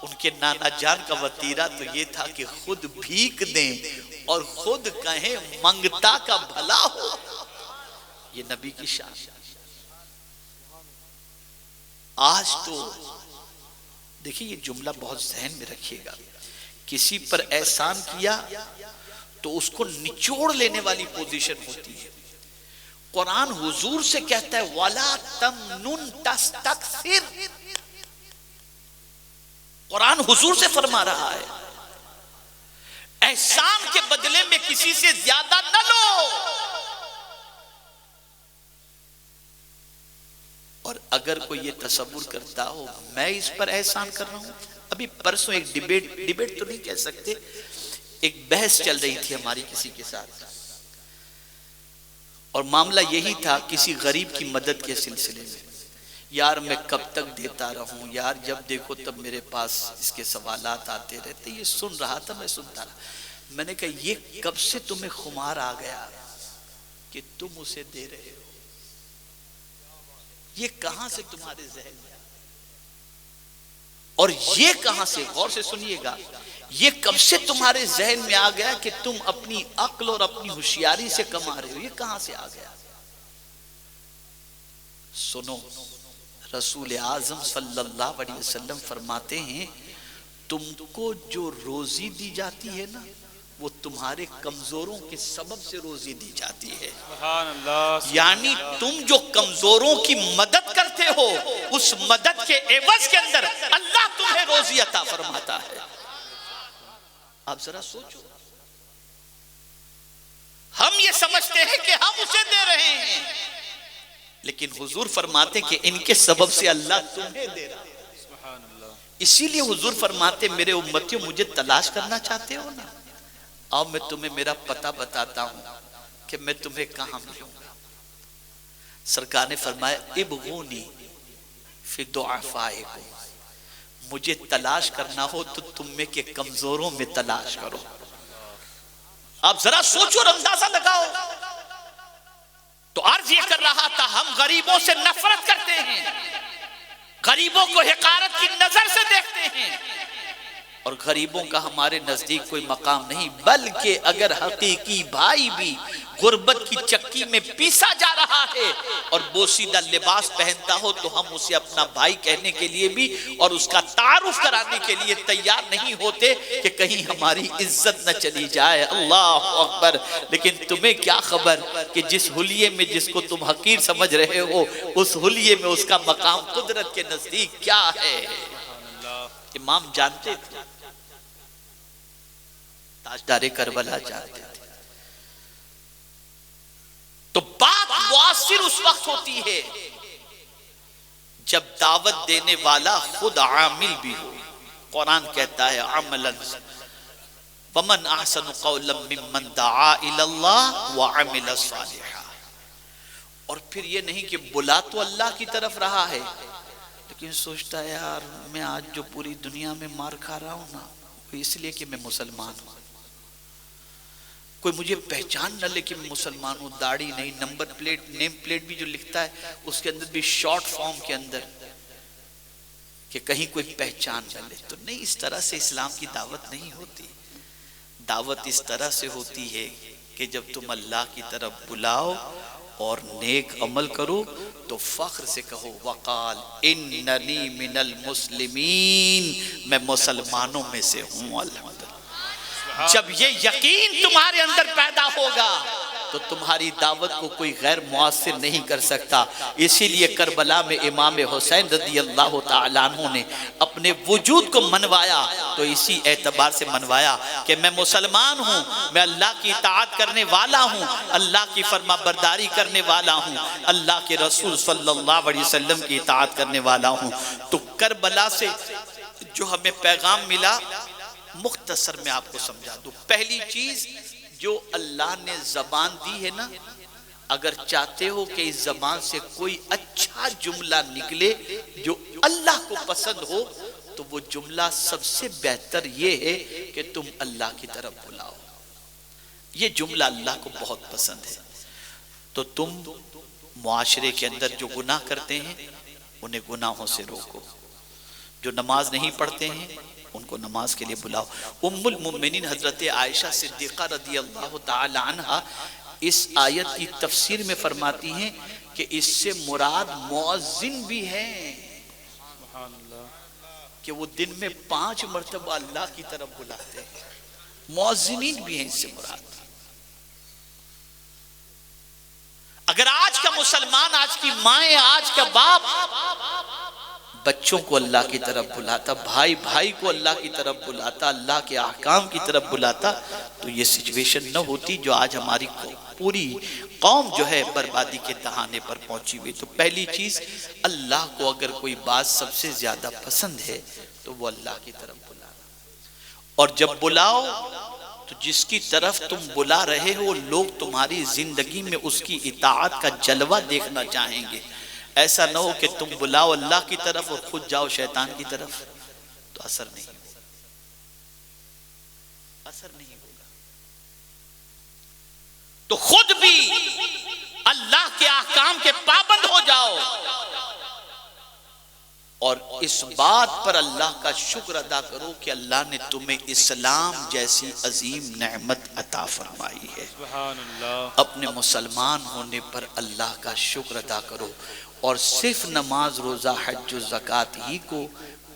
ان کے نانا جان کا وطیرہ تو یہ تھا کہ خود بھیک دیں اور خود کہیں منگتا کا بھلا ہو، یہ نبی کی شان۔ آج تو دیکھیں یہ جملہ بہت ذہن میں رکھیے گا، کسی پر احسان کیا تو اس کو نچوڑ لینے والی پوزیشن ہوتی ہے۔ قرآن حضور سے کہتا ہے وَلَا تَمْنُن تَسْتَكْثِرْ، قرآن حضور سے فرما رہا ہے احسان کے بدلے میں کسی سے زیادہ نہ لو۔ اور اگر کوئی یہ تصور کرتا ہو میں اس پر احسان کر رہا ہوں، ابھی پرسوں ایک ڈیبیٹ تو نہیں کہہ سکتے، ایک بحث چل رہی تھی ہماری کسی کے ساتھ، اور معاملہ یہی تھا کسی غریب کی مدد کے سلسلے میں۔ یار میں کب تک دیتا رہوں یار، جب دیکھو تب میرے پاس اس کے سوالات آتے رہتے۔ یہ سن رہا تھا، میں سنتا رہا، میں نے کہا یہ کب سے تمہیں خمار آ گیا کہ تم اسے دے رہے ہو؟ یہ کہاں سے تمہارے ذہن میں، اور یہ کہاں سے، غور سے سنیے گا، یہ کب سے تمہارے ذہن میں آ گیا کہ تم اپنی عقل اور اپنی ہوشیاری سے کما رہے ہو؟ یہ کہاں سے آ گیا؟ سنو، رسول اعظم صلی اللہ علیہ وسلم فرماتے ہیں تم کو جو روزی دی جاتی ہے نا وہ تمہارے کمزوروں کے سبب سے روزی دی جاتی ہے۔ سبحان اللہ، یعنی تم جو کمزوروں کی مدد کرتے ہو اس مدد کے عوض کے اندر اللہ تمہیں روزی عطا فرماتا ہے۔ آپ ذرا سوچو، ہم یہ سمجھتے ہیں کہ ہم اسے دے رہے ہیں، لیکن حضور فرماتے ہیں کہ ان کے سبب سے اللہ تمہیں دے رہا ہے۔ سبحان اللہ، اسی لیے حضور فرماتے میرے امتیوں مجھے تلاش کرنا چاہتے ہو نا، آؤ میں تمہیں میرا پتہ بتاتا ہوں کہ میں تمہیں کہاں ملوں گا۔ سرکار نے فرمایا ابغونی فی ضعفائکم، مجھے تلاش کرنا ہو تو تم میں کے کمزوروں میں تلاش کرو۔ آپ ذرا سوچو اور اندازہ لگاؤ۔ تو عرض یہ کر رہا تھا ہم غریبوں سے نفرت کرتے ہیں، غریبوں کو حقارت کی نظر سے دیکھتے ہیں، اور غریبوں کا ہمارے نزدیک کوئی مقام نہیں، بلکہ اگر حقیقی بھائی بھی غربت کی چکی میں پیسا جا رہا ہے اور بوسیدہ لباس پہنتا ہو تو ہم اسے اپنا بھائی کہنے کے لیے بھی اور اس کا تعارف کرانے کے لیے تیار نہیں ہوتے کہ کہیں ہماری عزت نہ چلی جائے۔ اللہ اکبر۔ لیکن تمہیں کیا خبر کہ جس حلیے میں جس کو تم حقیر سمجھ رہے ہو اس حلیے میں اس کا مقام قدرت کے نزدیک کیا ہے؟ امام جانتے تھے، تاجدار کربلا جانتے تھے۔ تو بات مؤثر اس وقت ہوتی ہے جب دعوت دینے والا خود عامل بھی ہو۔ قرآن کہتا ہے عملاً وَمَنْ أَحْسَنُ قَوْلًا مِّمَّنْ دَعَا إِلَى اللَّهِ وَعَمِلَ صَالِحًا۔ اور پھر یہ نہیں کہ بلا تو اللہ کی طرف رہا ہے لیکن سوچتا ہے یار میں آج جو پوری دنیا میں مار کھا رہا ہوں نا وہ اس لیے کہ میں مسلمان ہوں، کوئی مجھے پہچان نہ لے کہ میں مسلمان ہوں، داڑھی نہیں، نمبر پلیٹ، نیم پلیٹ بھی جو لکھتا ہے اس کے اندر بھی شارٹ فارم کے اندر کہ کہیں کوئی پہچان نہ لے۔ تو نہیں، اس طرح سے اسلام کی دعوت نہیں ہوتی۔ دعوت اس طرح سے ہوتی ہے کہ کہ جب تم اللہ کی طرف بلاؤ اور نیک عمل کرو تو فخر سے کہو وقال اننی من المسلمین، میں مسلمانوں میں سے ہوں الحمدللہ۔ جب یہ یقین تمہارے اندر پیدا ہوگا تو تمہاری دعوت کو کوئی غیر مؤثر نہیں کر سکتا۔ اسی لیے کربلا میں امام حسین رضی اللہ تعالیٰ عنہ نے اپنے وجود کو منوایا تو اسی اعتبار سے منوایا کہ میں مسلمان ہوں، میں اللہ کی اطاعت کرنے والا ہوں، اللہ کی فرما برداری کرنے والا ہوں، اللہ کے رسول صلی اللہ علیہ وسلم کی اطاعت کرنے والا ہوں۔ تو کربلا سے جو ہمیں پیغام ملا مختصر میں آپ کو سمجھا دوں۔ پہلی چیز جو اللہ نے زبان دی ہے نا، اگر چاہتے ہو کہ اس زبان سے کوئی اچھا جملہ نکلے جو اللہ کو پسند ہو تو وہ جملہ سب سے بہتر یہ ہے کہ تم اللہ کی طرف بلاؤ۔ یہ جملہ اللہ کو بہت پسند ہے۔ تو تم معاشرے کے اندر جو گناہ کرتے ہیں انہیں گناہوں سے روکو، جو نماز نہیں پڑھتے ہیں ان کو نماز کے لیے بلاؤ۔ ام المؤمنین حضرت عائشہ صدیقہ رضی اللہ تعالی عنہ اس آیت کی تفسیر میں فرماتی ہیں کہ اس سے مراد مؤذن بھی ہیں کہ وہ دن میں 5 مرتبہ اللہ کی طرف بلاتے ہیں، مؤذنین بھی ہیں اس سے مراد۔ اگر آج کا مسلمان، آج کی مائیں، آج کا باپ بچوں کو اللہ کی طرف بلاتا، بھائی بھائی کو اللہ کی طرف بلاتا، اللہ کے احکام کی طرف بلاتا تو یہ سچویشن نہ ہوتی جو آج ہماری پوری قوم جو ہے بربادی کے دہانے پر پہنچی ہوئی۔ تو پہلی چیز، اللہ کو اگر کوئی بات سب سے زیادہ پسند ہے تو وہ اللہ کی طرف بلانا، اور جب بلاؤ تو جس کی طرف تم بلا رہے ہو لوگ تمہاری زندگی میں اس کی اطاعت کا جلوہ دیکھنا چاہیں گے۔ ایسا نہ ہو کہ تم بلاؤ اللہ کی طرف اور خود جاؤ شیطان کی طرف، تو اثر نہیں ہوگا، اثر نہیں ہوگا۔ تو خود بھی اللہ کے احکام کے پابند ہو جاؤ اور اس بات پر اللہ کا شکر ادا کرو کہ اللہ نے تمہیں اسلام جیسی عظیم نعمت عطا فرمائی ہے۔ اپنے مسلمان ہونے پر اللہ کا شکر ادا کرو، اور صرف نماز، روزہ، حج و زکوٰۃ ہی کو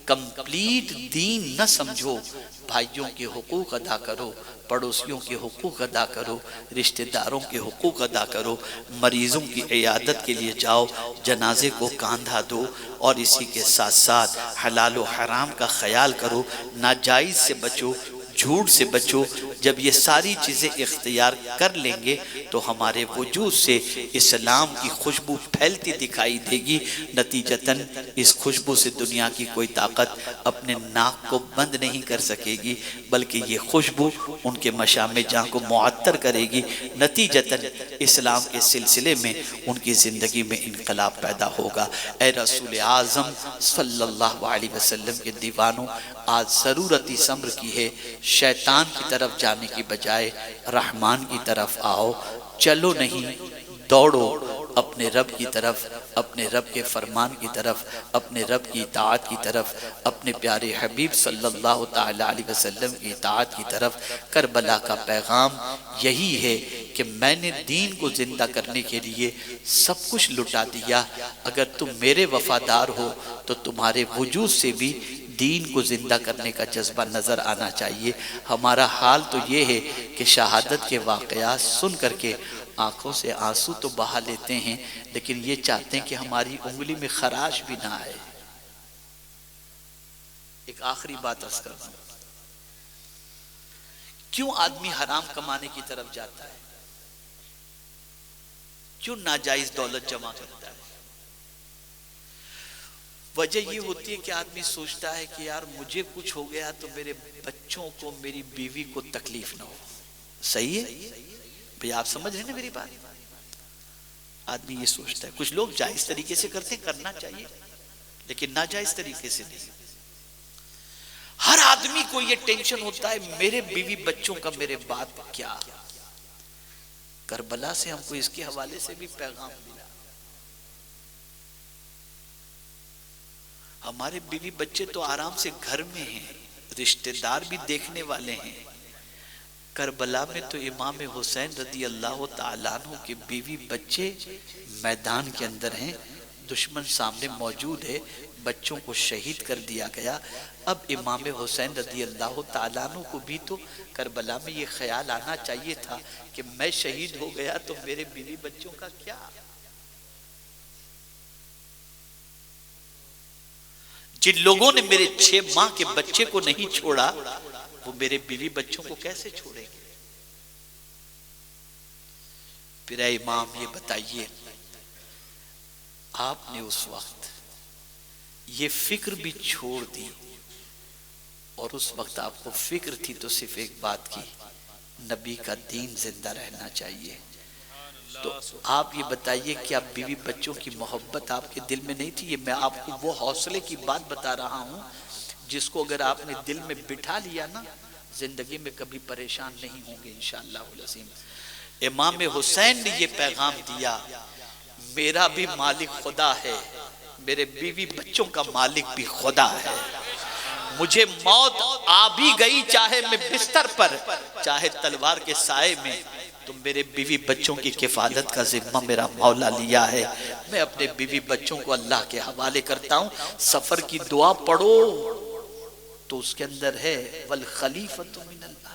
کمپلیٹ دین نہ سمجھو، بھائیوں کے حقوق ادا کرو، پڑوسیوں کے حقوق ادا کرو، رشتہ داروں کے حقوق ادا کرو، مریضوں کی عیادت کے لیے جاؤ، جنازے کو کاندھا دو، اور اسی کے ساتھ ساتھ حلال و حرام کا خیال کرو، ناجائز سے بچو، جھوٹ سے بچو۔ جب یہ ساری چیزیں اختیار کر لیں گے تو ہمارے وجود سے اسلام کی خوشبو پھیلتی دکھائی دے گی۔ نتیجتاً اس خوشبو سے دنیا کی کوئی طاقت اپنے ناک کو بند نہیں کر سکے گی، بلکہ یہ خوشبو ان کے مشام جاں کو معطر کرے گی۔ نتیجتاً اسلام کے سلسلے میں ان کی زندگی میں انقلاب پیدا ہوگا۔ اے رسول اعظم صلی اللہ علیہ وسلم کے دیوانوں، آج ضرورت اس امر کی ہے، شیطان کی طرف جانے کی بجائے رحمان کی طرف آؤ۔ چلو نہیں، دوڑو اپنے رب کی طرف، اپنے رب کے فرمان کی طرف، اپنے رب کی اطاعت کی طرف، اپنے پیارے حبیب صلی اللہ تعالی علیہ وسلم کی اطاعت کی طرف۔ کربلا کا پیغام یہی ہے کہ میں نے دین کو زندہ کرنے کے لیے سب کچھ لٹا دیا، اگر تم میرے وفادار ہو تو تمہارے وجود سے بھی دین کو زندہ کرنے کا جذبہ نظر آنا چاہیے۔ ہمارا حال تو یہ ہے کہ شہادت کے واقعات سن کر کے آنکھوں سے آنسو تو بہا لیتے ہیں، لیکن یہ چاہتے ہیں کہ ہماری انگلی میں خراش بھی نہ آئے۔ ایک آخری بات عرض کرتا ہوں، کیوں آدمی حرام کمانے کی طرف جاتا ہے؟ کیوں ناجائز دولت جمع کرتا ہے؟ وجہ یہ ہوتی ہے کہ آدمی سوچتا ہے کہ یار مجھے کچھ ہو گیا تو میرے بچوں کو، میری بیوی کو تکلیف نہ ہو۔ صحیح ہے بھئی، آپ سمجھ رہے ہیں نا میری بات؟ آدمی یہ سوچتا ہے۔ کچھ لوگ جائز طریقے سے کرتے، کرنا چاہیے، لیکن ناجائز طریقے سے نہیں۔ ہر آدمی کو یہ ٹینشن ہوتا ہے میرے بیوی بچوں کا میرے بعد کیا۔ کربلا سے ہم کو اس کے حوالے سے بھی پیغام ملا۔ ہمارے بیوی بچے تو آرام سے گھر میں ہیں، رشتہ دار بھی دیکھنے والے ہیں، کربلا میں تو امام حسین رضی اللہ تعالیٰ عنہ کے بیوی بچے میدان کے اندر ہیں، دشمن سامنے موجود ہے، بچوں کو شہید کر دیا گیا۔ اب امام حسین رضی اللہ تعالیٰ عنہ کو بھی تو کربلا میں یہ خیال آنا چاہیے تھا کہ میں شہید ہو گیا تو میرے بیوی بچوں کا کیا؟ جن لوگوں نے میرے 6 ماہ کے بچے کو نہیں چھوڑا وہ میرے بیوی بچوں کو کیسے چھوڑیں گے؟ پھر اے امام یہ بتائیے، آپ نے اس وقت یہ فکر بھی چھوڑ دی، اور اس وقت آپ کو فکر تھی تو صرف ایک بات کی، نبی کا دین زندہ رہنا چاہیے۔ تو آپ یہ بتائیے کہ آپ بیوی بچوں کی محبت آپ کے دل میں نہیں تھی؟ یہ میں آپ کو وہ حوصلے کی بات بتا رہا ہوں جس کو اگر آپ نے دل میں بٹھا لیا نا، زندگی میں کبھی پریشان نہیں ہوں گے انشاءاللہ العظیم۔ امام حسین نے یہ پیغام دیا، میرا بھی مالک خدا ہے، میرے بیوی بچوں کا مالک بھی خدا ہے۔ مجھے موت آ بھی گئی چاہے میں بستر پر، چاہے تلوار کے سائے میں، تو میرے بیوی بچوں کی کفالت کا ذمہ میرا مولا لیا ہے۔ میں اپنے بیوی بچوں کو اللہ کے حوالے کرتا ہوں۔ سفر کی دعا پڑھو تو اس کے اندر ہے والخلیفۃ من اللہ۔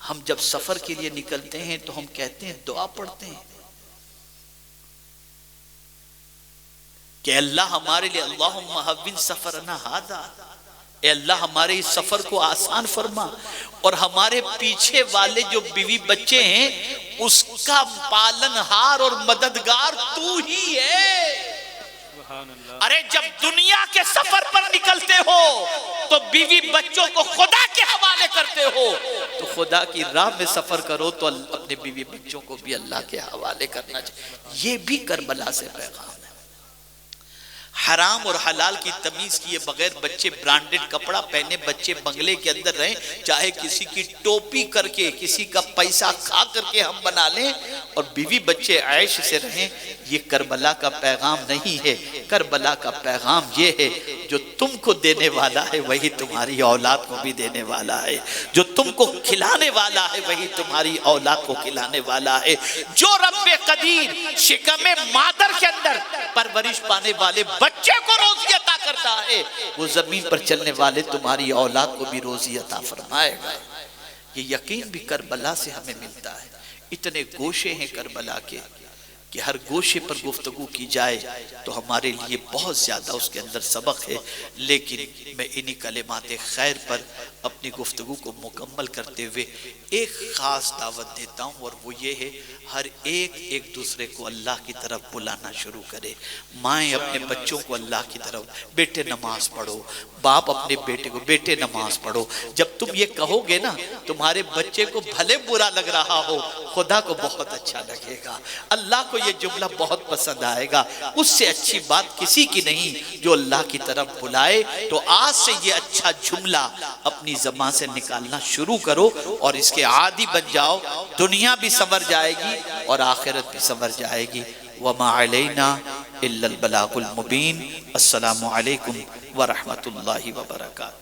ہم جب سفر کے لیے نکلتے ہیں تو ہم کہتے ہیں دعا پڑھتے ہیں کہ اللہ ہمارے لیے اللہم حون سفرنا ھذا، اے اللہ ہمارے اس سفر کو آسان فرما، اور ہمارے پیچھے والے جو بیوی بچے ہیں اس کا پالنہار اور مددگار تو ہی ہے۔ ارے جب دنیا کے سفر پر نکلتے ہو تو بیوی بچوں کو خدا کے حوالے کرتے ہو، تو خدا کی راہ میں سفر کرو تو اپنے بیوی بچوں کو بھی اللہ کے حوالے کرنا چاہیے۔ یہ بھی کربلا سے پیغام ہے۔ حرام اور حلال کی تمیز کیے بغیر بچے برانڈڈ کپڑا پہنے، بچے بنگلے کے اندر رہیں، چاہے کسی کی ٹوپی کر کے، کسی کا پیسہ کھا کر کے ہم بنا لیں، اور بیوی بچے عیش سے رہیں، یہ کربلا کا پیغام نہیں ہے۔ کربلا کا پیغام یہ ہے، جو تم کو دینے والا ہے وہی تمہاری اولاد کو بھی دینے والا ہے، جو تم کو کھلانے والا ہے وہی تمہاری اولاد کو کھلانے والا ہے۔ جو رب قدیر شکم مادر کے اندر پرورش پانے والے بچے کو روزی عطا کرتا ہے، وہ زمین پر چلنے والے تمہاری اولاد کو بھی روزی عطا فرمائے گا۔ یہ یقین بھی کربلا سے ہمیں ملتا ہے۔ اتنے گوشے ہیں کربلا کے کہ ہر گوشے پر گفتگو کی جائے تو ہمارے لیے بہت زیادہ اس کے اندر سبق ہے، لیکن میں انہی کلمات خیر پر اپنی گفتگو کو مکمل کرتے ہوئے ایک خاص دعوت دیتا ہوں، اور وہ یہ ہے ہر ایک دوسرے کو اللہ کی طرف بلانا شروع کرے۔ مائیں اپنے بچوں کو اللہ کی طرف، بیٹے نماز پڑھو، باپ اپنے بیٹے کو بیٹے نماز پڑھو۔ جب تم یہ کہو گے نا، تمہارے بچے کو بھلے برا لگ رہا ہو، خدا کو بہت اچھا لگے گا، اللہ کو یہ جملہ بہت پسند آئے گا۔ اس سے اچھی بات کسی کی نہیں جو اللہ کی طرف بلائے۔ تو آج سے یہ اچھا جملہ اپنی زبان سے نکالنا شروع کرو اور اس کے عادی بن جاؤ، دنیا بھی سنور جائے گی اور آخرت بھی سنور جائے گی۔ وما علینا الا البلاغ المبین۔ السلام علیکم ورحمۃ اللہ وبرکاتہ۔